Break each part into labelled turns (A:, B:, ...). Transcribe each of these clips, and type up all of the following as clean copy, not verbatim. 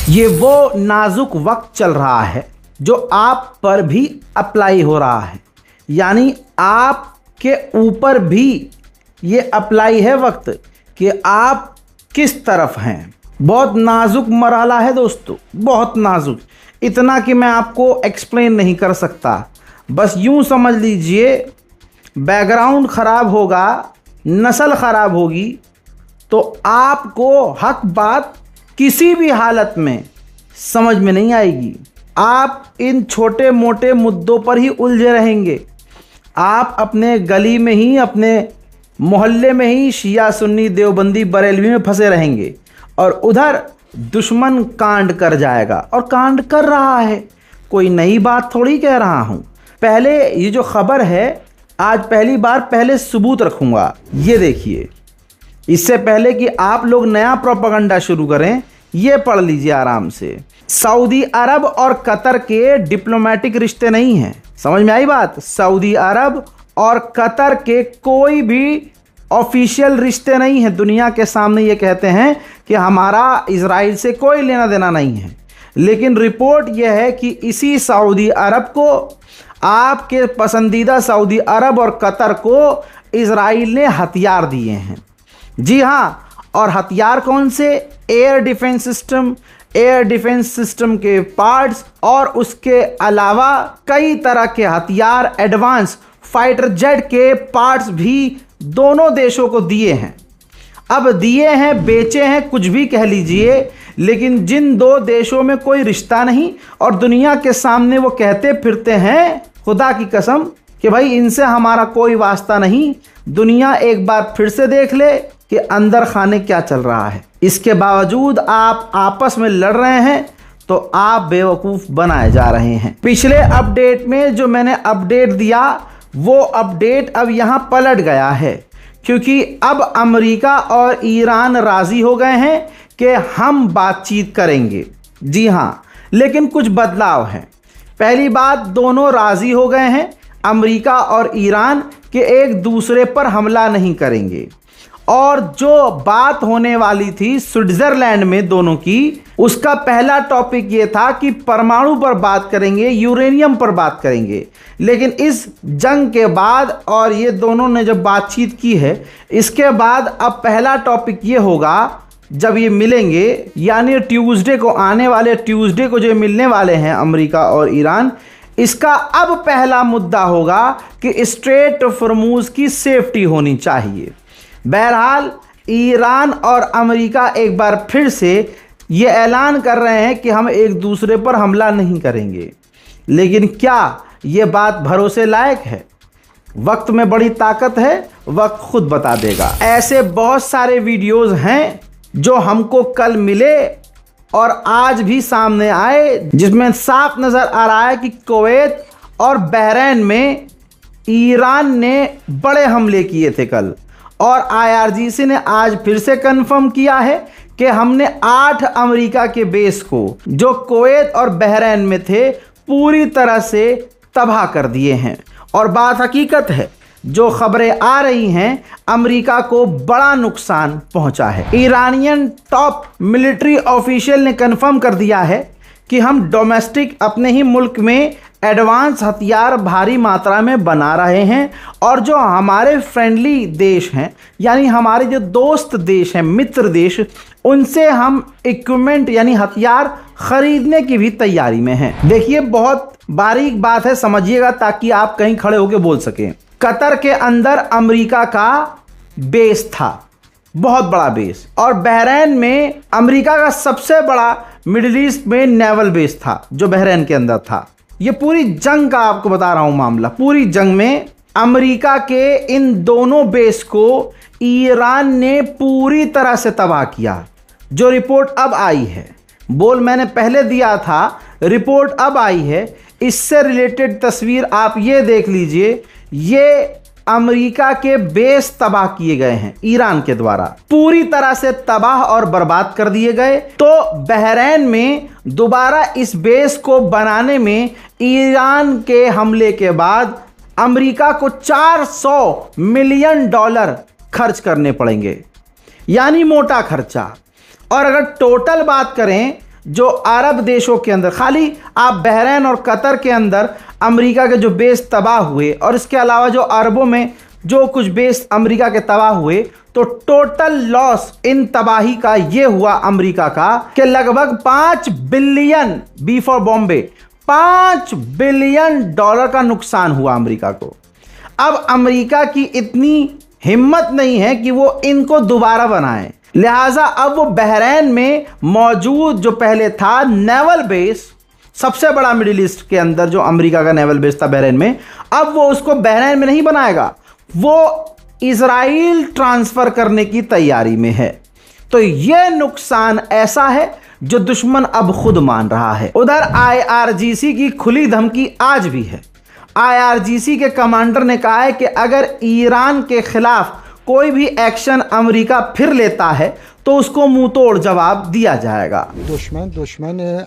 A: ये वो नाजुक वक्त चल रहा है जो आप पर भी अप्लाई हो रहा है, यानी आपके ऊपर भी ये अप्लाई है वक्त कि आप किस तरफ हैं। बहुत नाजुक मरहला है दोस्तों, बहुत नाजुक, इतना कि मैं आपको एक्सप्लेन नहीं कर सकता। बस यूं समझ लीजिए, बैकग्राउंड ख़राब होगा, नस्ल ख़राब होगी तो आपको हक बात किसी भी हालत में समझ में नहीं आएगी। आप इन छोटे मोटे मुद्दों पर ही उलझे रहेंगे। आप अपने गली में ही, अपने मोहल्ले में ही शिया सुन्नी देवबंदी बरेलवी में फंसे रहेंगे और उधर दुश्मन कांड कर जाएगा, और कांड कर रहा है। कोई नई बात थोड़ी कह रहा हूँ। पहले ये जो खबर है, आज पहली बार पहले सबूत रखूँगा। ये देखिए, इससे पहले कि आप लोग नया प्रोपेगेंडा शुरू करें, ये पढ़ लीजिए आराम से। सऊदी अरब और कतर के डिप्लोमेटिक रिश्ते नहीं हैं। समझ में आई बात? सऊदी अरब और कतर के कोई भी ऑफिशियल रिश्ते नहीं हैं। दुनिया के सामने ये कहते हैं कि हमारा इजराइल से कोई लेना देना नहीं है, लेकिन रिपोर्ट यह है कि इसी सऊदी अरब को, आपके पसंदीदा सऊदी अरब और कतर को इजराइल ने हथियार दिए हैं। जी हाँ, और हथियार कौन से? Air defence system, air defence system के पार्ट्स और उसके अलावा कई तरह के हथियार, एडवांस फाइटर जेट के पार्ट्स भी दोनों देशों को दिए हैं। अब दिए हैं, बेचे हैं, कुछ भी कह लीजिए, लेकिन जिन दो देशों में कोई रिश्ता नहीं और दुनिया के सामने वो कहते फिरते हैं, खुदा की कसम, कि भाई इनसे हमारा कोई वास्ता नहीं। दुनिया एक बार फिर से देख ले कि अंदर खाने क्या चल रहा है। इसके बावजूद आप आपस में लड़ रहे हैं तो आप बेवकूफ़ बनाए जा रहे हैं। पिछले अपडेट में जो मैंने अपडेट दिया, वो अपडेट अब यहाँ पलट गया है, क्योंकि अब अमेरिका और ईरान राज़ी हो गए हैं कि हम बातचीत करेंगे। जी हाँ, लेकिन कुछ बदलाव हैं। पहली बात, दोनों राज़ी हो गए हैं, अमेरिका और ईरान, कि एक दूसरे पर हमला नहीं करेंगे। और जो बात होने वाली थी स्विट्ज़रलैंड में दोनों की, उसका पहला टॉपिक ये था कि परमाणु पर बात करेंगे, यूरेनियम पर बात करेंगे। लेकिन इस जंग के बाद, और ये दोनों ने जब बातचीत की है, इसके बाद अब पहला टॉपिक ये होगा, जब ये मिलेंगे, यानी ट्यूसडे को, आने वाले ट्यूसडे को जो मिलने वाले हैं अमेरिका और ईरान, इसका अब पहला मुद्दा होगा कि स्ट्रेट ऑफ हॉर्मुज़ की सेफ्टी होनी चाहिए। बहरहाल ईरान और अमेरिका एक बार फिर से ये ऐलान कर रहे हैं कि हम एक दूसरे पर हमला नहीं करेंगे, लेकिन क्या ये बात भरोसे लायक है? वक्त में बड़ी ताकत है, वक्त खुद बता देगा। ऐसे बहुत सारे वीडियोस हैं जो हमको कल मिले और आज भी सामने आए, जिसमें साफ नज़र आ रहा है कि कुवैत और बहरीन में ईरान ने बड़े हमले किए थे कल, और IRGC ने आज फिर से कंफर्म किया है कि हमने 8 अमेरिका के बेस को, जो कुवैत और बहरीन में थे, पूरी तरह से तबाह कर दिए हैं। और बात हकीकत है, जो खबरें आ रही हैं, अमेरिका को बड़ा नुकसान पहुंचा है। ईरानियन टॉप मिलिट्री ऑफिशियल ने कंफर्म कर दिया है कि हम डोमेस्टिक, अपने ही मुल्क में एडवांस हथियार भारी मात्रा में बना रहे हैं, और जो हमारे फ्रेंडली देश हैं, यानी हमारे जो दोस्त देश हैं, मित्र देश, उनसे हम इक्विपमेंट यानी हथियार खरीदने की भी तैयारी में हैं। देखिए, बहुत बारीक बात है, समझिएगा, ताकि आप कहीं खड़े होकर बोल सकें। कतर के अंदर अमेरिका का बेस था, बहुत बड़ा बेस, और बहरीन में अमेरिका का सबसे बड़ा मिडिल ईस्ट में नेवल बेस था, जो बहरीन के अंदर था। ये पूरी जंग का आपको बता रहा हूं मामला। पूरी जंग में अमेरिका के इन दोनों बेस को ईरान ने पूरी तरह से तबाह किया। जो रिपोर्ट अब आई है, बोल मैंने पहले दिया था, रिपोर्ट अब आई है, इससे रिलेटेड तस्वीर आप ये देख लीजिए। ये अमेरिका के बेस तबाह किए गए हैं ईरान के द्वारा, पूरी तरह से तबाह और बर्बाद कर दिए गए। तो बहरीन में दोबारा इस बेस को बनाने में ईरान के हमले के बाद अमेरिका को $400 मिलियन खर्च करने पड़ेंगे, यानी मोटा खर्चा। और अगर टोटल बात करें, जो अरब देशों के अंदर, खाली आप बहरीन और कतर के अंदर अमेरिका के जो बेस तबाह हुए और इसके अलावा जो अरबों में जो कुछ बेस अमेरिका के तबाह हुए, तो टोटल लॉस इन तबाही का ये हुआ अमेरिका का कि लगभग 5 billion, B for Bombay, $5 billion का नुकसान हुआ अमेरिका को। अब अमेरिका की इतनी हिम्मत नहीं है कि वो इनको दोबारा बनाए, लिहाजा अब वो बहरीन में मौजूद जो पहले था नेवल बेस, सबसे बड़ा मिडिल ईस्ट के अंदर जो अमेरिका का नेवल बेस था बहरीन में, अब वो उसको बहरीन में नहीं बनाएगा, वो इजराइल ट्रांसफर करने की तैयारी में है। तो यह नुकसान ऐसा है जो दुश्मन अब खुद मान रहा है। उधर IRGC की खुली धमकी आज भी है। IRGC के कमांडर ने कहा है कि अगर ईरान के खिलाफ कोई भी एक्शन अमेरिका फिर लेता है तो उसको मुंह तोड़ जवाब दिया जाएगा।
B: दुश्मन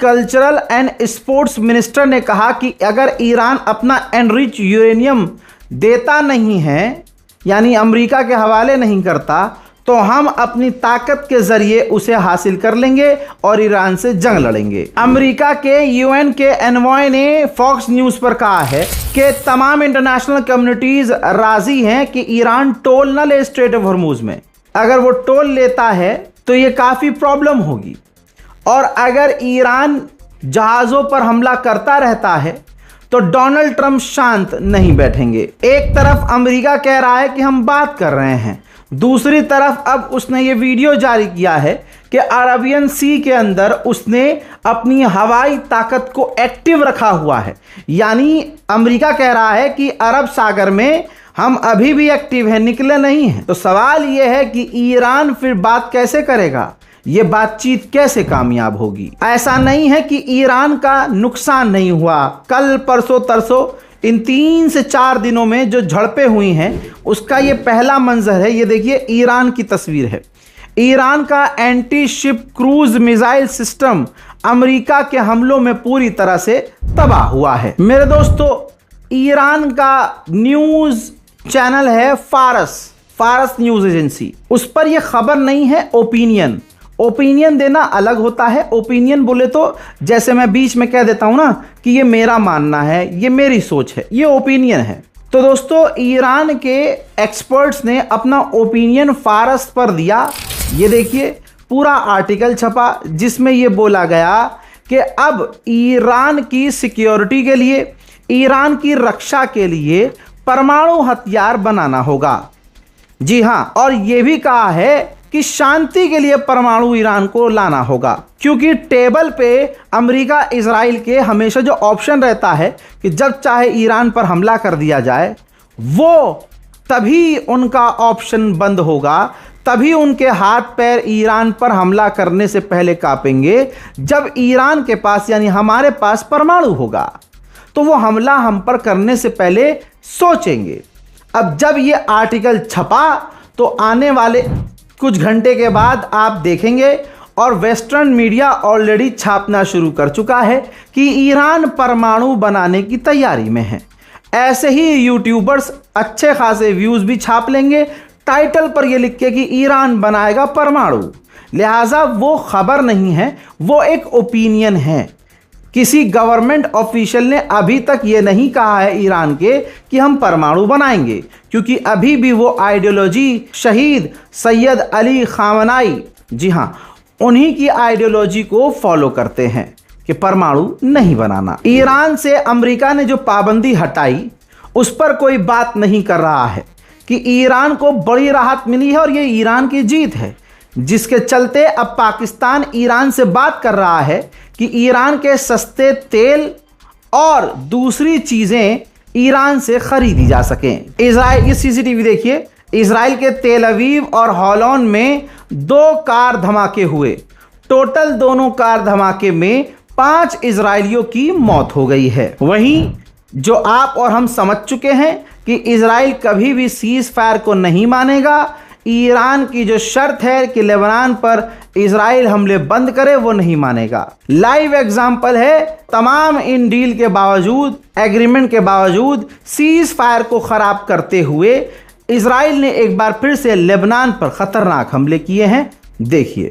A: कल्चरल एंड स्पोर्ट्स मिनिस्टर ने कहा कि अगर ईरान अपना एनरिच यूरेनियम देता नहीं है, यानी अमेरिका के हवाले नहीं करता, तो हम अपनी ताकत के जरिए उसे हासिल कर लेंगे और ईरान से जंग लड़ेंगे। अमेरिका के UN के एनवॉय ने फॉक्स न्यूज़ पर कहा है कि तमाम इंटरनेशनल कम्युनिटीज राजी हैं कि ईरान टोल न ले स्ट्रेट ऑफ हॉर्मुज में। अगर वो टोल लेता है तो ये काफ़ी प्रॉब्लम होगी, और अगर ईरान जहाज़ों पर हमला करता रहता है तो डोनाल्ड ट्रंप शांत नहीं बैठेंगे। एक तरफ अमेरिका कह रहा है कि हम बात कर रहे हैं, दूसरी तरफ अब उसने ये वीडियो जारी किया है कि अरेबियन सी के अंदर उसने अपनी हवाई ताकत को एक्टिव रखा हुआ है। यानी अमेरिका कह रहा है कि अरब सागर में हम अभी भी एक्टिव हैं, निकले नहीं हैं। तो सवाल ये है कि ईरान फिर बात कैसे करेगा, ये बातचीत कैसे कामयाब होगी। ऐसा नहीं है कि ईरान का नुकसान नहीं हुआ। कल परसों तरसों इन 3 से 4 दिनों में जो झड़पें हुई हैं उसका ये पहला मंजर है। ये देखिए ईरान की तस्वीर है। ईरान का anti ship cruise missile system America के हमलों में पूरी तरह से तबाह हुआ है। मेरे दोस्तों, ईरान का न्यूज़ चैनल है फारस न्यूज़ एजेंसी, उस पर यह खबर नहीं है ओपिनियन देना अलग होता है। ओपिनियन बोले तो जैसे मैं बीच में कह देता हूं ना कि ये मेरा मानना है, ये मेरी सोच है, ये ओपिनियन है। तो दोस्तों, ईरान के एक्सपर्ट्स ने अपना ओपिनियन फारस पर दिया। ये देखिए पूरा आर्टिकल छपा जिसमें ये बोला गया कि अब ईरान की सिक्योरिटी के लिए, ईरान की रक्षा के लिए परमाणु हथियार बनाना होगा। जी हाँ, और ये भी कहा है कि शांति के लिए परमाणु ईरान को लाना होगा, क्योंकि टेबल पे अमेरिका इजराइल के हमेशा जो ऑप्शन रहता है कि जब चाहे ईरान पर हमला कर दिया जाए, वो तभी उनका ऑप्शन बंद होगा, तभी उनके हाथ पैर ईरान पर हमला करने से पहले कांपेंगे जब ईरान के पास यानी हमारे पास परमाणु होगा, तो वो हमला हम पर करने से पहले सोचेंगे। अब जब ये आर्टिकल छपा तो आने वाले कुछ घंटे के बाद आप देखेंगे, और वेस्टर्न मीडिया ऑलरेडी छापना शुरू कर चुका है कि ईरान परमाणु बनाने की तैयारी में है। ऐसे ही यूट्यूबर्स अच्छे खासे व्यूज़ भी छाप लेंगे टाइटल पर ये लिख के कि ईरान बनाएगा परमाणु। लिहाजा वो खबर नहीं है, वो एक ओपिनियन है। किसी गवर्नमेंट ऑफिशियल ने अभी तक ये नहीं कहा है ईरान के कि हम परमाणु बनाएंगे, क्योंकि अभी भी वो आइडियोलॉजी शहीद सैयद अली खामनाई, जी हाँ, उन्हीं की आइडियोलॉजी को फॉलो करते हैं कि परमाणु नहीं बनाना। ईरान से अमेरिका ने जो पाबंदी हटाई उस पर कोई बात नहीं कर रहा है कि ईरान को बड़ी राहत मिली है और ये ईरान की जीत है, जिसके चलते अब पाकिस्तान ईरान से बात कर रहा है कि ईरान के सस्ते तेल और दूसरी चीज़ें ईरान से खरीदी जा सकें। इजराइल की सीसीटीवी देखिए, इजराइल के तेल अवीव और हॉलोन में 2 कार धमाके हुए, टोटल दोनों कार धमाके में 5 इजरायलियों की मौत हो गई है। वहीं जो आप और हम समझ चुके हैं कि इजराइल कभी भी सीज फायर को नहीं मानेगा। ईरान की जो शर्त है कि लेबनान पर इजराइल हमले बंद करे, वो नहीं मानेगा। लाइव एग्जाम्पल है, तमाम इन डील के बावजूद, एग्रीमेंट के बावजूद, सीज फायर को खराब करते हुए इजराइल ने एक बार फिर से लेबनान पर खतरनाक हमले किए हैं। देखिए।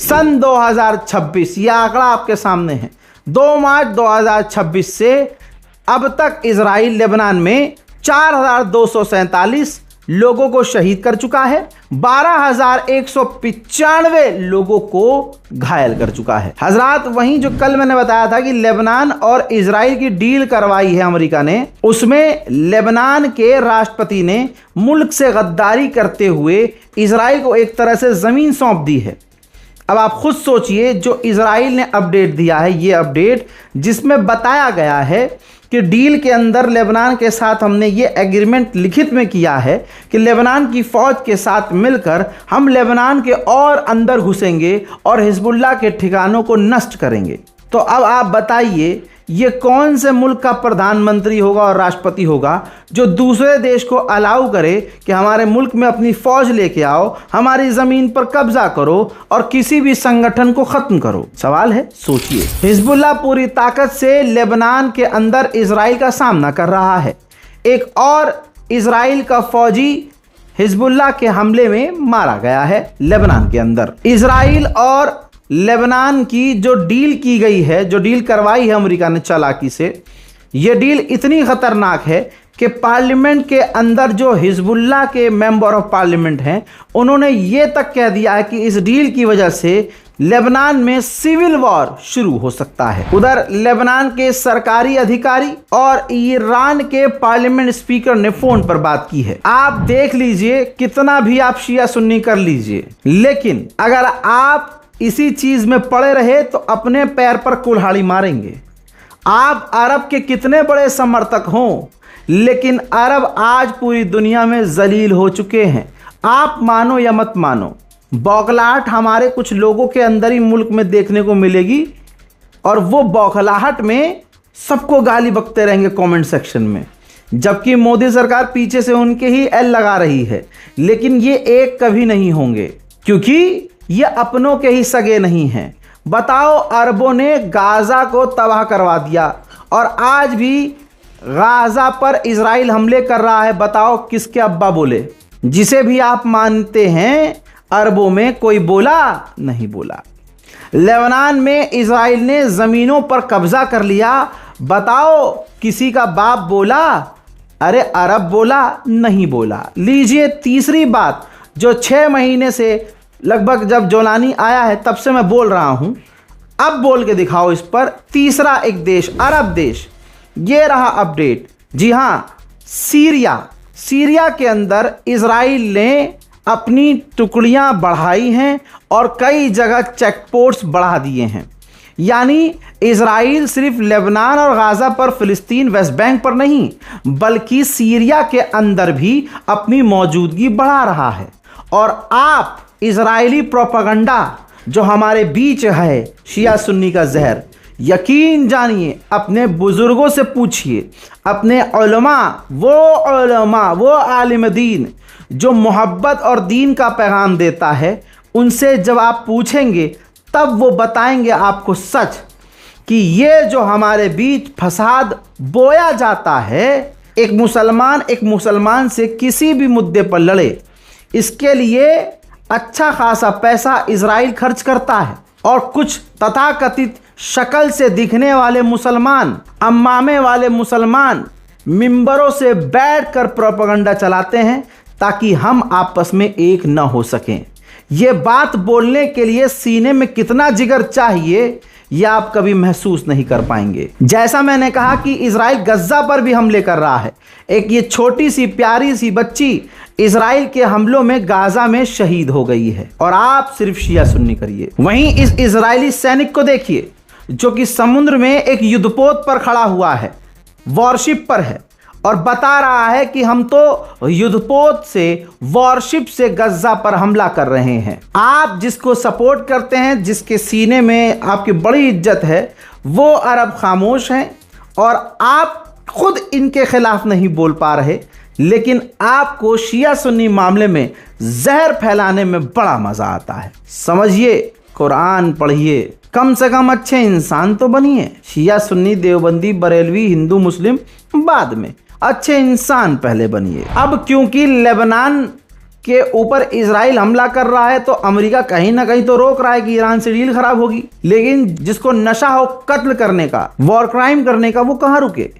A: सन 2026 यह आंकड़ा आपके सामने है। 2 मार्च 2026 से अब तक इजराइल लेबनान में 4,247 लोगों को शहीद कर चुका है, 12,195 लोगों को घायल कर चुका है। हजरात, वहीं जो कल मैंने बताया था कि लेबनान और इजराइल की डील करवाई है अमेरिका ने, उसमें लेबनान के राष्ट्रपति ने मुल्क से गद्दारी करते हुए इजराइल को एक तरह से जमीन सौंप दी है। अब आप खुद सोचिए, जो इजराइल ने अपडेट दिया है, ये अपडेट जिसमें बताया गया है कि डील के अंदर लेबनान के साथ हमने ये एग्रीमेंट लिखित में किया है कि लेबनान की फौज के साथ मिलकर हम लेबनान के और अंदर घुसेंगे और हिजबुल्लाह के ठिकानों को नष्ट करेंगे। तो अब आप बताइए, ये कौन से मुल्क का प्रधानमंत्री होगा और राष्ट्रपति होगा जो दूसरे देश को अलाउ करे कि हमारे मुल्क में अपनी फौज लेके आओ, हमारी जमीन पर कब्जा करो और किसी भी संगठन को खत्म करो? सवाल है, सोचिए। हिजबुल्लाह पूरी ताकत से लेबनान के अंदर इजराइल का सामना कर रहा है। एक और इजराइल का फौजी हिजबुल्लाह के हमले में मारा गया है लेबनान के अंदर। इजराइल और लेबनान की जो डील की गई है, जो डील करवाई है अमेरिका ने चालाकी से, यह डील इतनी खतरनाक है कि पार्लियामेंट के अंदर जो हिजबुल्लाह के मेंबर ऑफ पार्लियामेंट हैं, उन्होंने ये तक कह दिया है कि इस डील की वजह से लेबनान में सिविल वॉर शुरू हो सकता है। उधर लेबनान के सरकारी अधिकारी और ईरान के पार्लियामेंट स्पीकर ने फोन पर बात की है। आप देख लीजिए, कितना भी आप शिया सुन्नी कर लीजिए, लेकिन अगर आप इसी चीज में पड़े रहे तो अपने पैर पर कुल्हाड़ी मारेंगे। आप अरब के कितने बड़े समर्थक हों, लेकिन अरब आज पूरी दुनिया में जलील हो चुके हैं। आप मानो या मत मानो, बौखलाहट हमारे कुछ लोगों के अंदर ही मुल्क में देखने को मिलेगी और वो बौखलाहट में सबको गाली बकते रहेंगे कमेंट सेक्शन में, जबकि मोदी सरकार पीछे से उनके ही एल लगा रही है। लेकिन ये एक कभी नहीं होंगे, क्योंकि ये अपनों के ही सगे नहीं हैं। बताओ, अरबों ने गाजा को तबाह करवा दिया और आज भी गाजा पर इजराइल हमले कर रहा है। बताओ किसके अब्बा बोले? जिसे भी आप मानते हैं, अरबों में कोई बोला? नहीं बोला। लेबनान में इजराइल ने जमीनों पर कब्जा कर लिया। बताओ किसी का बाप बोला? अरे अरब बोला? नहीं बोला। लीजिए तीसरी बात, जो 6 महीने से लगभग जब जोलानी आया है तब से मैं बोल रहा हूं, अब बोल के दिखाओ इस पर। तीसरा एक देश, अरब देश, ये रहा अपडेट। जी हां, सीरिया के अंदर इजराइल ने अपनी टुकड़ियां बढ़ाई हैं और कई जगह चेक पोस्ट्स बढ़ा दिए हैं। यानी इजराइल सिर्फ लेबनान और गाजा पर, फिलिस्तीन, वेस्ट बैंक पर नहीं, बल्कि सीरिया के अंदर भी अपनी मौजूदगी बढ़ा रहा है। और आप इजरायली प्रोपेगेंडा जो हमारे बीच है, शिया सुन्नी का जहर, यकीन जानिए, अपने बुजुर्गों से पूछिए, अपने उलमा, वो आलिम दीन जो मोहब्बत और दीन का पैगाम देता है, उनसे जब आप पूछेंगे तब वो बताएंगे आपको सच कि ये जो हमारे बीच फसाद बोया जाता है, एक मुसलमान से किसी भी मुद्दे पर लड़े, इसके लिए अच्छा खासा पैसा इजराइल खर्च करता है। और कुछ तथाकथित शक्ल से दिखने वाले मुसलमान, अम्मामे वाले मुसलमान मिंबरों से बैठकर प्रोपेगेंडा चलाते हैं ताकि हम आपस में एक न हो सकें। ये बात बोलने के लिए सीने में कितना जिगर चाहिए यह आप कभी महसूस नहीं कर पाएंगे। जैसा मैंने कहा कि इजराइल गज्जा पर भी हमले कर रहा है। एक ये छोटी सी प्यारी सी बच्ची इजराइल के हमलों में गाजा में शहीद हो गई है और आप सिर्फ शिया सुन्नी करिए। वहीं इस इजरायली सैनिक को देखिए जो कि समुद्र में एक युद्धपोत पर खड़ा हुआ है, वॉरशिप पर है और बता रहा है कि हम तो युद्धपोत से, वॉरशिप से गज्जा पर हमला कर रहे हैं। आप जिसको सपोर्ट करते हैं, जिसके सीने में आपकी बड़ी इज्जत है, वो अरब खामोश हैं और आप खुद इनके खिलाफ नहीं बोल पा रहे, लेकिन आपको शिया सुन्नी मामले में जहर फैलाने में बड़ा मजा आता है। समझिए, कुरान पढ़िए, कम से कम अच्छे इंसान तो बनिए। शिया सुन्नी देवबंदी बरेलवी हिंदू मुस्लिम बाद में, अच्छे इंसान पहले बनिए। अब क्योंकि लेबनान के ऊपर इजराइल हमला कर रहा है तो अमेरिका कहीं ना कहीं तो रोक रहा है कि ईरान से डील खराब होगी, लेकिन जिसको नशा हो कत्ल करने का, वॉर क्राइम करने का, वो कहाँ रुके।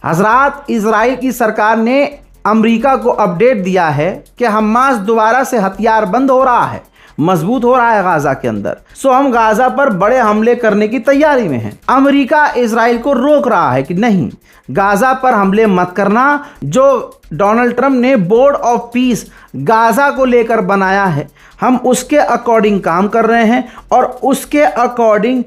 A: हजरात, इजराइल की सरकार ने अमेरिका को अपडेट दिया है कि हमास दोबारा से हथियार बंद हो रहा है, मजबूत हो रहा है गाजा के अंदर। सो हम गाजा पर बड़े हमले करने की तैयारी में हैं। अमेरिका इजराइल को रोक रहा है कि नहीं, गाजा पर हमले मत करना। जो डोनाल्ड ट्रंप ने बोर्ड ऑफ पीस गाजा को लेकर बनाया है, हम उसके अकॉर्डिंग काम कर रहे हैं और उसके अकॉर्डिंग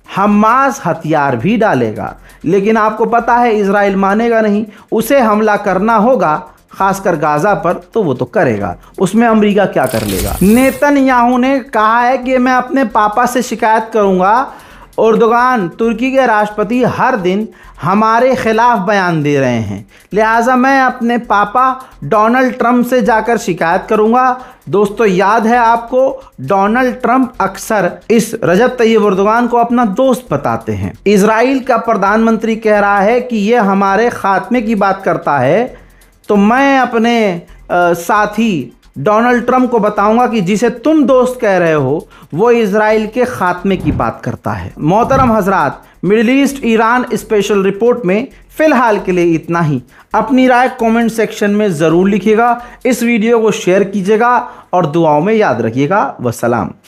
A: हमास हथियार भी डालेगा। लेकिन आपको पता है इजराइल मानेगा नहीं, उसे हमला करना होगा खासकर गाजा पर, तो वो तो करेगा। उसमें अमेरिका क्या कर लेगा। नेतन्याहू ने कहा है कि मैं अपने पापा से शिकायत करूंगा। उर्दुगान, तुर्की के राष्ट्रपति, हर दिन हमारे खिलाफ बयान दे रहे हैं, लिहाजा मैं अपने पापा डोनाल्ड ट्रंप से जाकर शिकायत करूंगा। दोस्तों, याद है आपको, डोनाल्ड ट्रंप अक्सर इस रजब तैयब उर्दुगान को अपना दोस्त बताते हैं। इजराइल का प्रधानमंत्री कह रहा है कि यह हमारे खात्मे की बात करता है, तो मैं अपने साथी डोनाल्ड ट्रंप को बताऊंगा कि जिसे तुम दोस्त कह रहे हो वो इजराइल के खात्मे की बात करता है। मोहतरम हजरात, middle east Iran special report में फिलहाल के लिए इतना ही। अपनी राय कमेंट सेक्शन में ज़रूर लिखिएगा, इस वीडियो को शेयर कीजिएगा और दुआओं में याद रखिएगा। वस्सलाम।